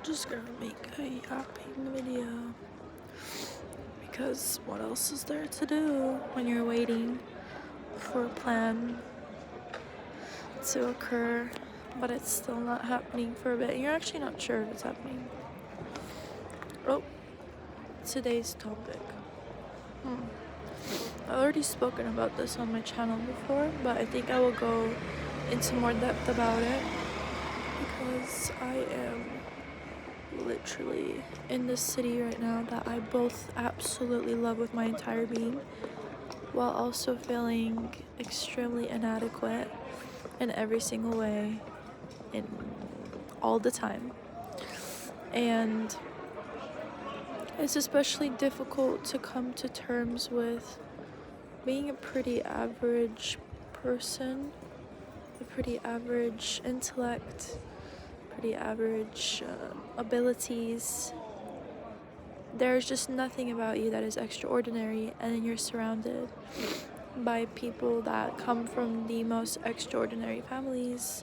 Just gonna make a yapping video because what else is there to do when you're waiting for a plan to occur, but it's still not happening for a bit. You're actually not sure if it's happening. Oh, today's topic. I've already spoken about this on my channel before, but I think I will go into more depth about it because I am literally in this city right now that I both absolutely love with my entire being, while also feeling extremely inadequate in every single way, in all the time. And it's especially difficult to come to terms with being a pretty average person, a pretty average intellect, pretty average abilities. There's just nothing about you that is extraordinary, and then you're surrounded by people that come from the most extraordinary families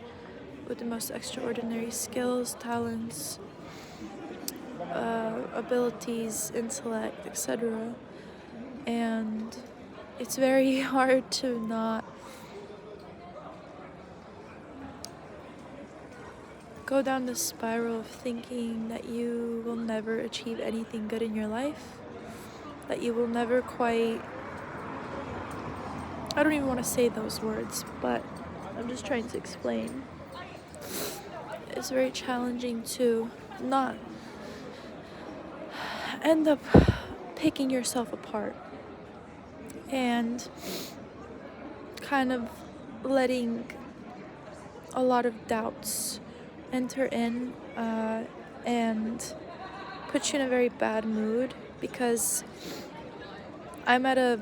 with the most extraordinary skills, talents, abilities, intellect, etc. And it's very hard to not go down the spiral of thinking that you will never achieve anything good in your life, that you will never quite, I don't even want to say those words, but I'm just trying to explain. It's very challenging to not end up picking yourself apart and kind of letting a lot of doubts enter in and put you in a very bad mood, because I'm at a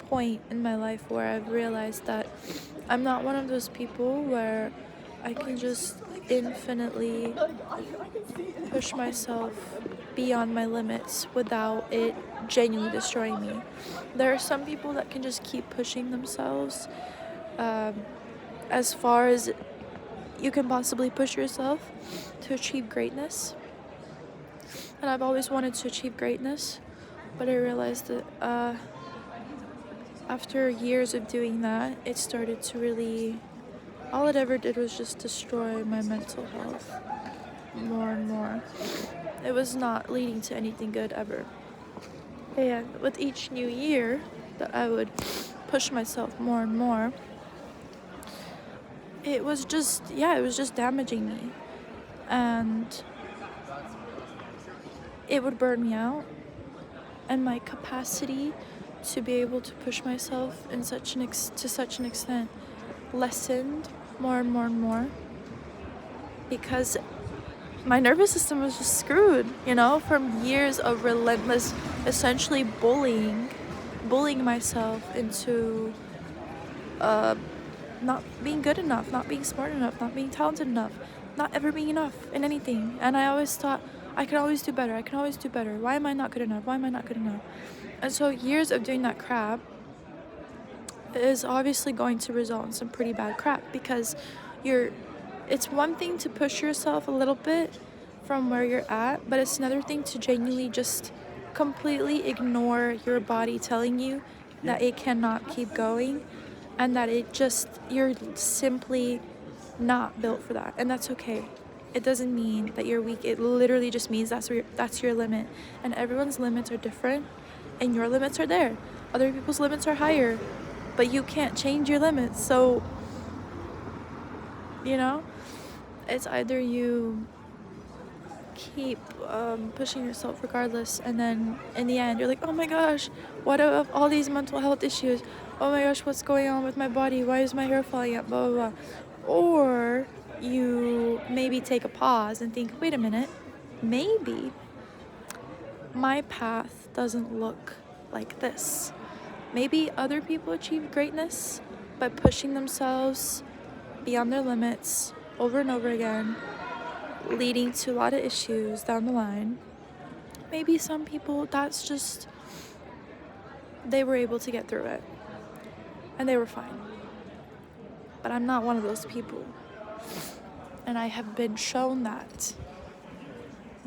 point in my life where I've realized that I'm not one of those people where I can just infinitely push myself beyond my limits without it genuinely destroying me. There are some people that can just keep pushing themselves as far as you can possibly push yourself to achieve greatness. And I've always wanted to achieve greatness, but I realized that after years of doing that, it started to really, all it ever did was just destroy my mental health more and more. It was not leading to anything good ever. And with each new year that I would push myself more and more, it was just damaging me. And it would burn me out. And my capacity to be able to push myself in to such an extent lessened more and more and more, because my nervous system was just screwed, from years of relentless, essentially bullying myself into not being good enough, not being smart enough, not being talented enough, not ever being enough in anything. And I always thought, I can always do better. Why am I not good enough? And so years of doing that crap is obviously going to result in some pretty bad crap, because it's one thing to push yourself a little bit from where you're at, but it's another thing to genuinely just completely ignore your body telling you that it cannot keep going, and that you're simply not built for that. And that's okay. It doesn't mean that you're weak. It literally just means that's your limit. And everyone's limits are different, and your limits are there. Other people's limits are higher, but you can't change your limits. So, it's either you keep pushing yourself regardless, and then in the end you're like, oh my gosh, what of all these mental health issues? Oh my gosh, what's going on with my body? Why is my hair falling out? Blah blah blah. Or you maybe take a pause and think, wait a minute, maybe my path doesn't look like this. Maybe other people achieve greatness by pushing themselves beyond their limits over and over again, leading to a lot of issues down the line. Maybe some people, that's just, they were able to get through it and they were fine. But I'm not one of those people. And I have been shown that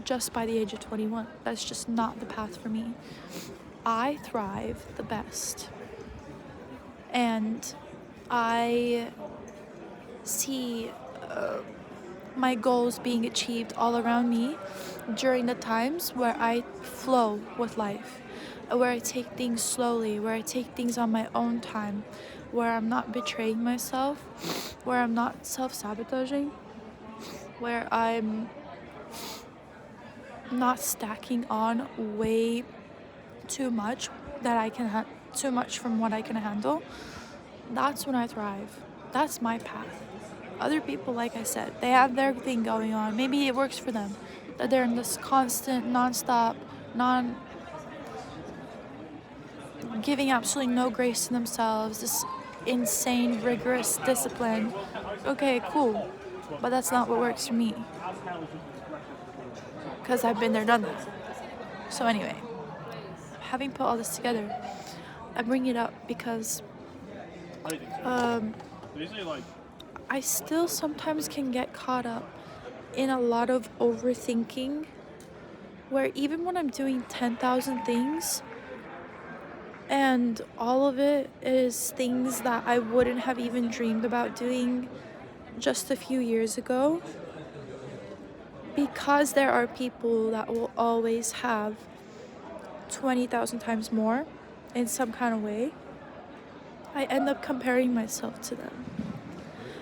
just by the age of 21. That's just not the path for me. I thrive the best. And I see my goals being achieved all around me during the times where I flow with life, where I take things slowly, where I take things on my own time, where I'm not betraying myself, where I'm not self-sabotaging, where I'm not stacking on way too much that I can too much from what I can handle. That's when I thrive. That's my path. Other people, like I said, they have their thing going on. Maybe it works for them, that they're in this constant, non-stop, giving absolutely no grace to themselves, this insane, rigorous discipline. Okay, cool. But that's not what works for me. Because I've been there, done that. So anyway, having put all this together, I bring it up because I still sometimes can get caught up in a lot of overthinking, where even when I'm doing 10,000 things, and all of it is things that I wouldn't have even dreamed about doing just a few years ago, because there are people that will always have 20,000 times more in some kind of way, I end up comparing myself to them.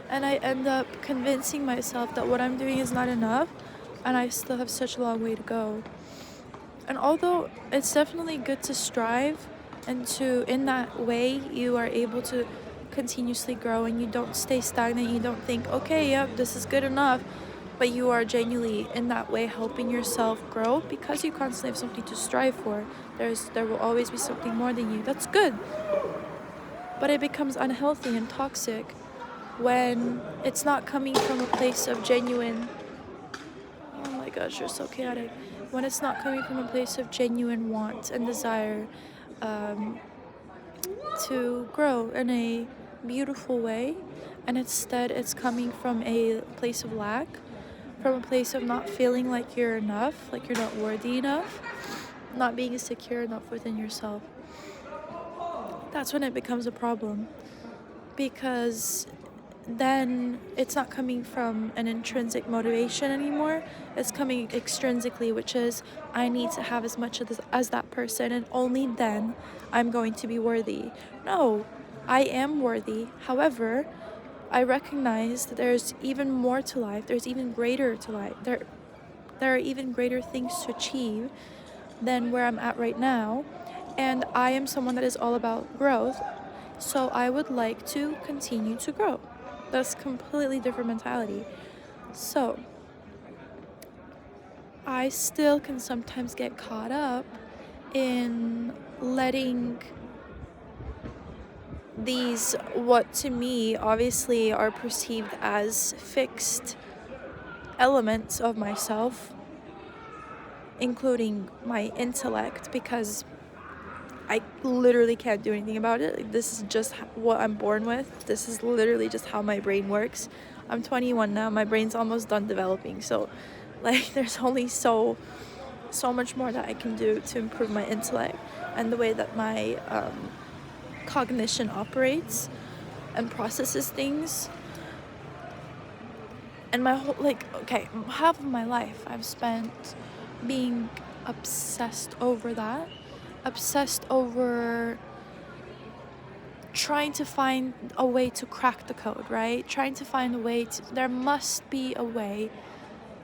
And I end up convincing myself that what I'm doing is not enough and I still have such a long way to go. And although it's definitely good to strive, and in that way you are able to continuously grow and you don't stay stagnant, you don't think, okay, yep, this is good enough, but you are genuinely in that way helping yourself grow because you constantly have something to strive for. There will always be something more than you. That's good. But it becomes unhealthy and toxic when it's not coming from a place of genuine, oh my gosh, you're so chaotic. When it's not coming from a place of genuine want and desire to grow in a beautiful way, and instead it's coming from a place of lack, from a place of not feeling like you're enough, like you're not worthy enough, not being secure enough within yourself. That's when it becomes a problem, because then it's not coming from an intrinsic motivation anymore. It's coming extrinsically, which is, I need to have as much of this as that person, and only then I'm going to be worthy. No, I am worthy. However, I recognize that there's even more to life. There's even greater to life. There are even greater things to achieve than where I'm at right now. And I am someone that is all about growth. So I would like to continue to grow. That's completely different mentality. So I still can sometimes get caught up in letting these, what to me obviously are perceived as fixed elements of myself, including my intellect, because I literally can't do anything about it. Like, this is just what I'm born with. This is literally just how my brain works. I'm 21 now. My brain's almost done developing. So, like, there's only so much more that I can do to improve my intellect and the way that my cognition operates and processes things. And my whole, half of my life I've spent being obsessed over that. Obsessed over trying to find a way to crack the code, right? Trying to find a way there must be a way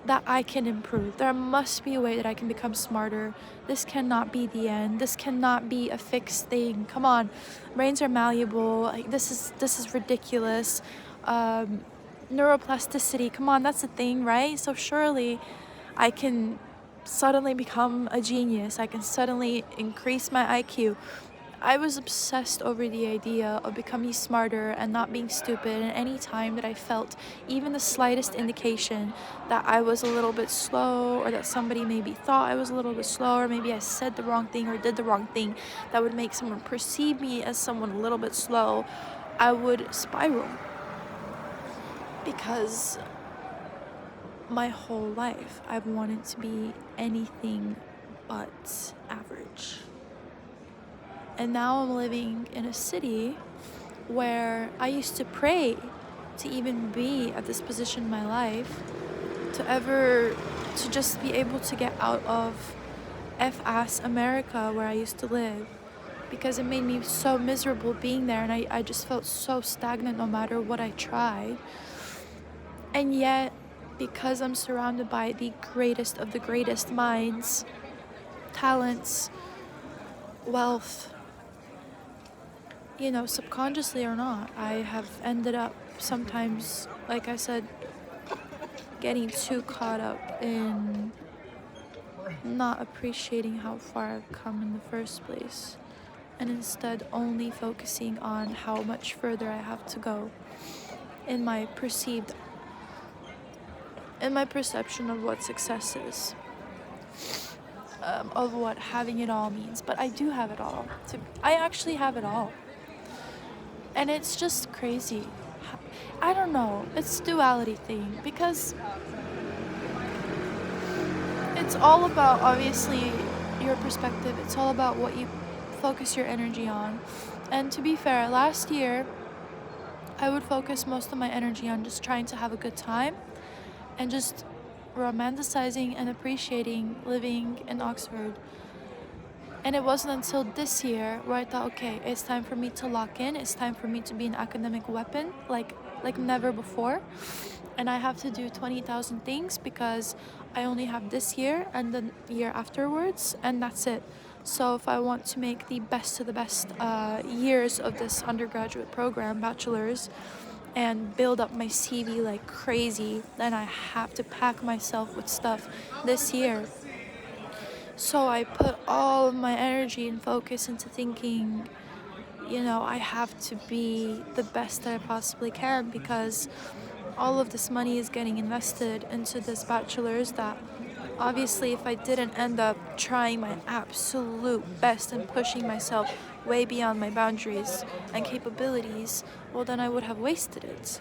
that I can improve. There must be a way that I can become smarter. This cannot be the end. This cannot be a fixed thing. Come on, brains are malleable. Like, this is ridiculous. Neuroplasticity, come on, that's a thing, right? So surely I can suddenly become a genius. I can suddenly increase my IQ. I was obsessed over the idea of becoming smarter and not being stupid, and any time that I felt even the slightest indication that I was a little bit slow, or that somebody maybe thought I was a little bit slow, or maybe I said the wrong thing or did the wrong thing that would make someone perceive me as someone a little bit slow, I would spiral. Because my whole life, I've wanted to be anything but average. And now I'm living in a city where I used to pray to even be at this position in my life, to just be able to get out of F-ass America where I used to live, because it made me so miserable being there, and I just felt so stagnant no matter what I tried. And yet, because I'm surrounded by the greatest of the greatest minds, talents, wealth, subconsciously or not, I have ended up sometimes, like I said, getting too caught up in not appreciating how far I've come in the first place, and instead only focusing on how much further I have to go in my perception of what success is, of what having it all means. But I do have it all. I actually have it all. And it's just crazy. I don't know. It's a duality thing, because it's all about, obviously, your perspective. It's all about what you focus your energy on. And to be fair, last year, I would focus most of my energy on just trying to have a good time and just romanticizing and appreciating living in Oxford. And it wasn't until this year where I thought, okay, it's time for me to lock in. It's time for me to be an academic weapon like never before. And I have to do 20,000 things because I only have this year and the year afterwards, and that's it. So if I want to make the best of the best years of this undergraduate program, bachelor's, and build up my CV like crazy, then I have to pack myself with stuff this year. So I put all of my energy and focus into thinking, I have to be the best that I possibly can, because all of this money is getting invested into this bachelor's that obviously if I didn't end up trying my absolute best and pushing myself way beyond my boundaries and capabilities, well, then I would have wasted it,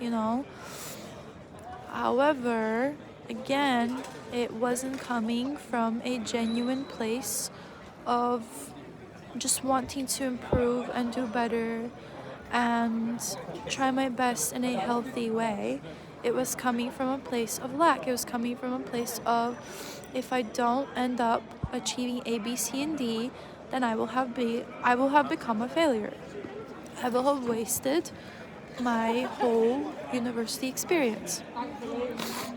However, again, it wasn't coming from a genuine place of just wanting to improve and do better and try my best in a healthy way. It was coming from a place of lack. It was coming from a place of, if I don't end up achieving A, B, C, and D, then I will have become a failure. I will have wasted my whole university experience.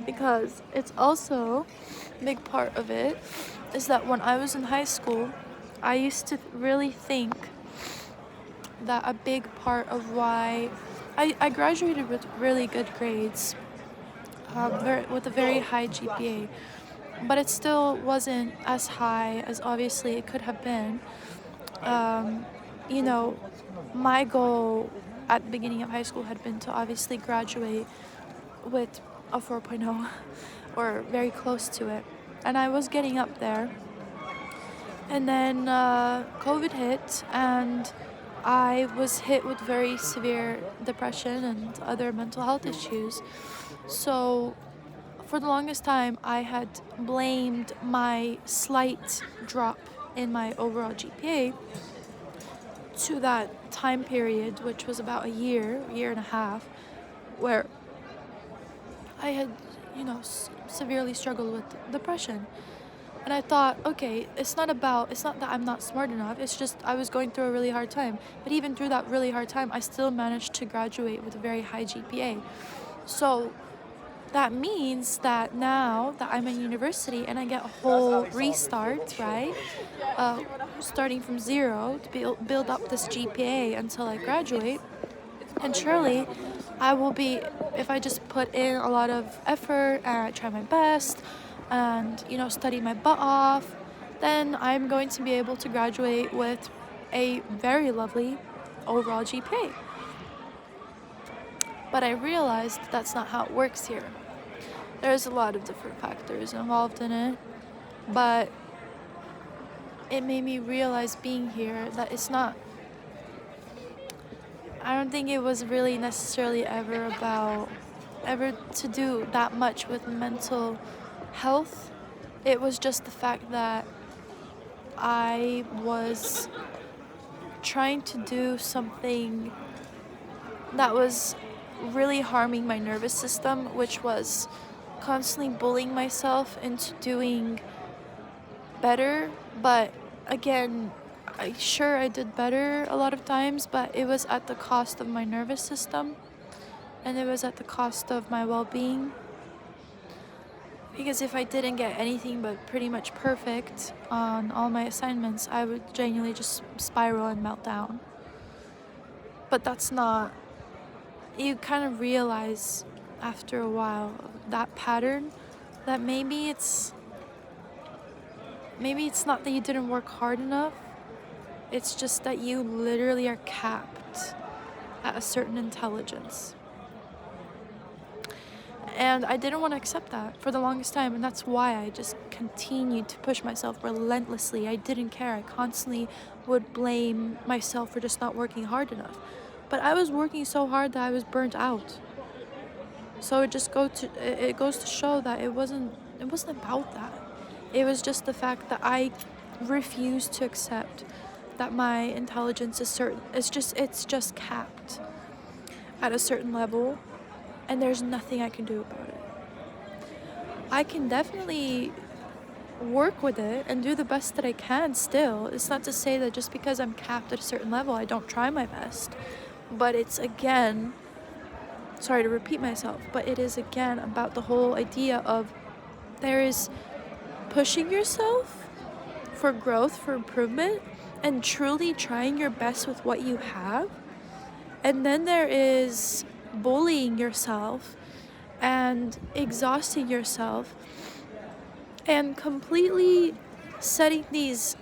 Because it's also a big part of it is that when I was in high school, I used to really think that a big part of why I graduated with really good grades, with a very high GPA, but it still wasn't as high as obviously it could have been. My goal at the beginning of high school had been to obviously graduate with a 4.0 or very close to it, and I was getting up there. And then COVID hit, and I was hit with very severe depression and other mental health issues. So for the longest time, I had blamed my slight drop in my overall GPA to that time period, which was about a year and a half, where I had, severely struggled with depression. And I thought, okay, it's not that I'm not smart enough, it's just I was going through a really hard time. But even through that really hard time, I still managed to graduate with a very high GPA. So that means that now that I'm in university and I get a whole restart, right? Starting from zero to build up this GPA until I graduate. And surely I will be, if I just put in a lot of effort and I try my best and, study my butt off, then I'm going to be able to graduate with a very lovely overall GPA. But I realized that's not how it works here. There's a lot of different factors involved in it, but it made me realize being here that I don't think it was really necessarily ever about ever to do that much with mental health. It was just the fact that I was trying to do something that was really harming my nervous system, which was constantly bullying myself into doing better. But again, I did better a lot of times, but it was at the cost of my nervous system, and it was at the cost of my well-being. Because if I didn't get anything but pretty much perfect on all my assignments, I would genuinely just spiral and melt down. But that's not, you kind of realize after a while that pattern, that maybe it's not that you didn't work hard enough, it's just that you literally are capped at a certain intelligence. And I didn't want to accept that for the longest time, and that's why I just continued to push myself relentlessly. I didn't care. I constantly would blame myself for just not working hard enough. But I was working so hard that I was burnt out. So it goes to show that it wasn't about that. It was just the fact that I refused to accept that my intelligence is certain. It's just capped at a certain level, and there's nothing I can do about it. I can definitely work with it and do the best that I can still. It's not to say that just because I'm capped at a certain level, I don't try my best. But it's again, sorry to repeat myself, but it is again about the whole idea of there is pushing yourself for growth, for improvement, and truly trying your best with what you have. And then there is bullying yourself and exhausting yourself and completely setting these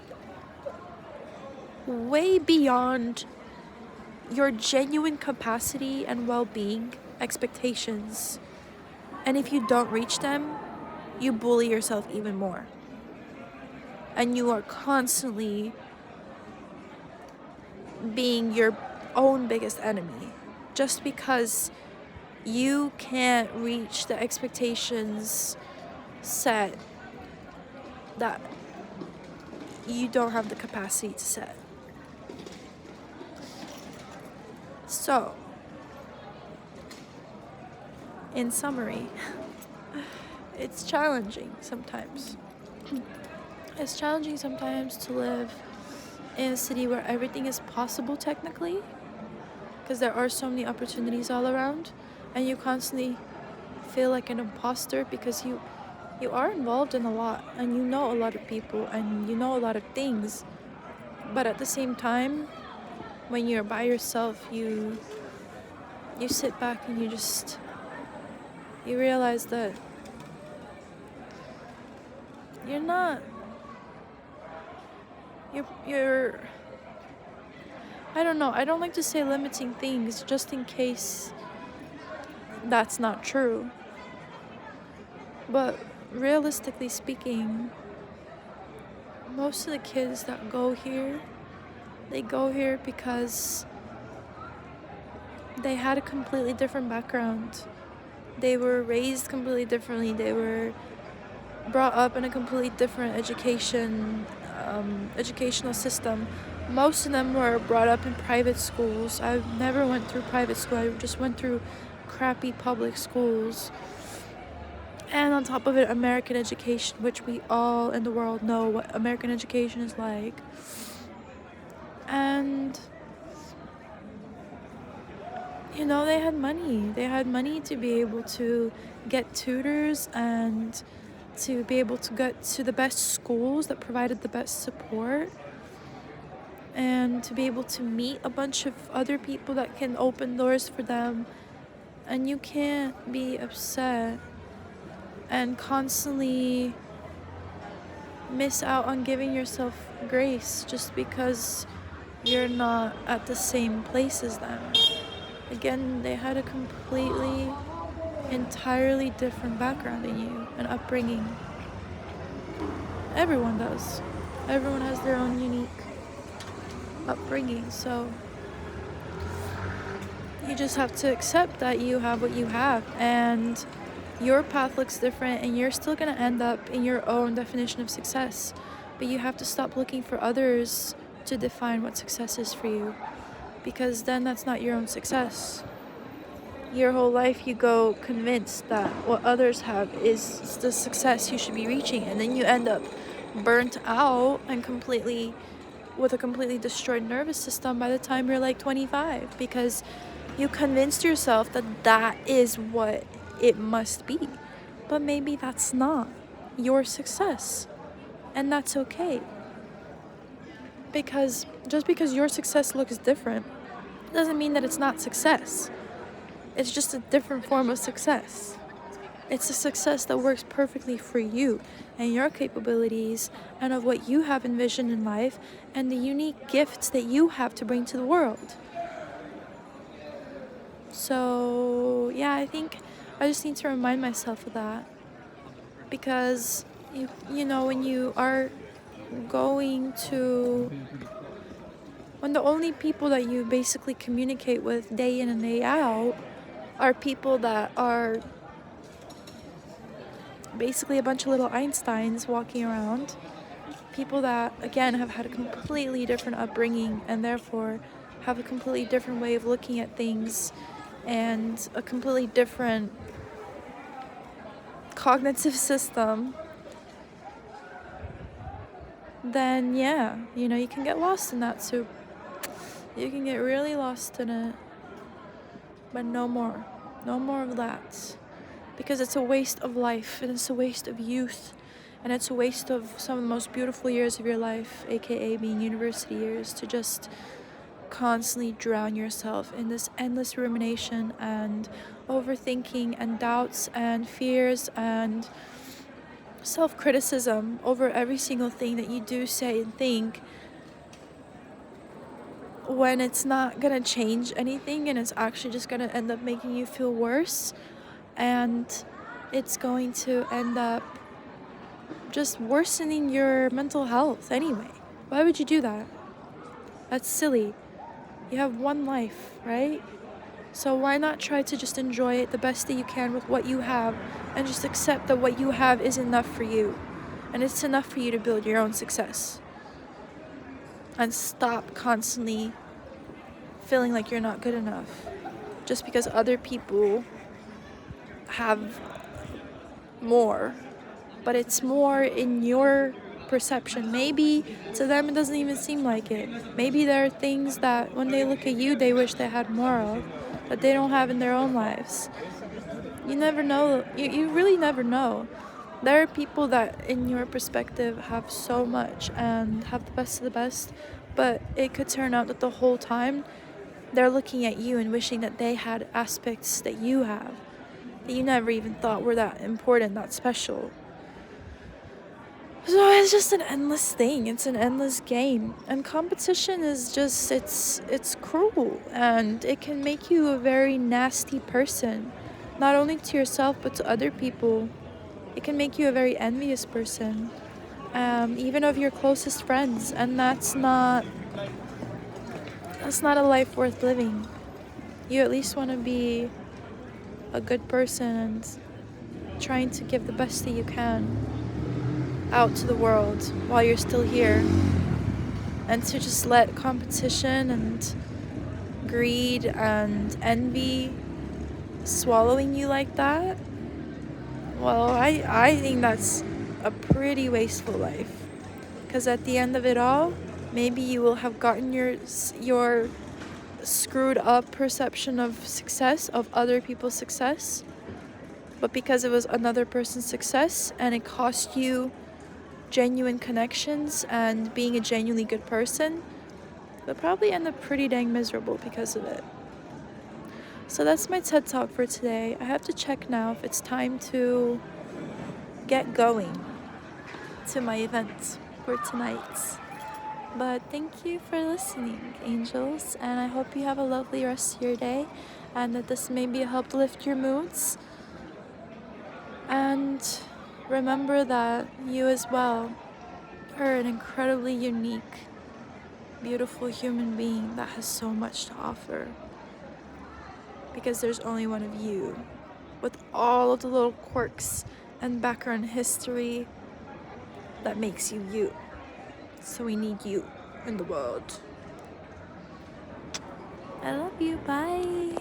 way beyond your genuine capacity and well-being expectations. And if you don't reach them, you bully yourself even more. And you are constantly being your own biggest enemy just because you can't reach the expectations set that you don't have the capacity to set. So, in summary, it's challenging sometimes. It's challenging sometimes to live in a city where everything is possible technically, because there are so many opportunities all around, and you constantly feel like an imposter because you are involved in a lot, and you know a lot of people, and you know a lot of things. But at the same time, when you're by yourself, you sit back and you realize that you're I don't know, I don't like to say limiting things just in case that's not true. But realistically speaking, most of the kids that go here, they go here because they had a completely different background. They were raised completely differently. They were brought up in a completely different educational system. Most of them were brought up in private schools. I never went through private school. I just went through crappy public schools. And on top of it, American education, which we all in the world know what American education is like. And they had money. They had money to be able to get tutors and to be able to get to the best schools that provided the best support, and to be able to meet a bunch of other people that can open doors for them. And you can't be upset and constantly miss out on giving yourself grace just because you're not at the same place as them. Again, they had a entirely different background than you and upbringing. Everyone does. Everyone has their own unique upbringing. So You just have to accept that you have what you have, and your path looks different, and you're still going to end up in your own definition of success. But you have to stop looking for others to define what success is for you, because then that's not your own success. Your whole life you go convinced that what others have is the success you should be reaching, and then you end up burnt out and with a completely destroyed nervous system by the time you're like 25, because you convinced yourself that that is what it must be. But maybe that's not your success, and that's okay. Because just because your success looks different doesn't mean that it's not success. It's just a different form of success. It's a success that works perfectly for you and your capabilities and of what you have envisioned in life and the unique gifts that you have to bring to the world. So, yeah, I think I just need to remind myself of that. Because, you know, when you are when the only people that you basically communicate with day in and day out are people that are basically a bunch of little Einsteins walking around, people that, again, have had a completely different upbringing and therefore have a completely different way of looking at things and a completely different cognitive system, then yeah, you know, you can get lost in that soup. You can get really lost in it. But no more. No more of that. Because it's a waste of life, and it's a waste of youth, and it's a waste of some of the most beautiful years of your life, aka being university years, to just constantly drown yourself in this endless rumination and overthinking and doubts and fears and self-criticism over every single thing that you do, say, and think, when it's not gonna change anything and it's actually just gonna end up making you feel worse, and it's going to end up just worsening your mental health anyway. Why would you do that? That's silly. You have one life, right? So why not try to just enjoy it the best that you can with what you have, and just accept that what you have is enough for you, and it's enough for you to build your own success. And stop constantly feeling like you're not good enough just because other people have more. But it's more in your perception. Maybe to them it doesn't even seem like it. Maybe there are things that when they look at you they wish they had more of, that they don't have in their own lives. You never know. You really never know. There are people that in your perspective have so much and have the best of the best, but it could turn out that the whole time they're looking at you and wishing that they had aspects that you have, that you never even thought were that important, that special. So it's just an endless thing. It's an endless game. And competition is just, it's cruel. And it can make you a very nasty person. Not only to yourself, but to other people. It can make you a very envious person. Even of your closest friends. And that's not a life worth living. You at least want to be a good person and trying to give the best that you can out to the world while you're still here, and to just let competition and greed and envy swallowing you like that, well, I think that's a pretty wasteful life, because at the end of it all, maybe you will have gotten your screwed up perception of success, of other people's success, but because it was another person's success and it cost you genuine connections and being a genuinely good person, you'll probably end up pretty dang miserable because of it. So that's my TED Talk for today. I have to check now if it's time to get going to my event for tonight. But thank you for listening, angels, and I hope you have a lovely rest of your day, and that this may be a help to lift your moods. And remember that you as well are an incredibly unique, beautiful human being that has so much to offer. because there's only one of you with all of the little quirks and background history that makes you you. So we need you in the world. I love you. Bye.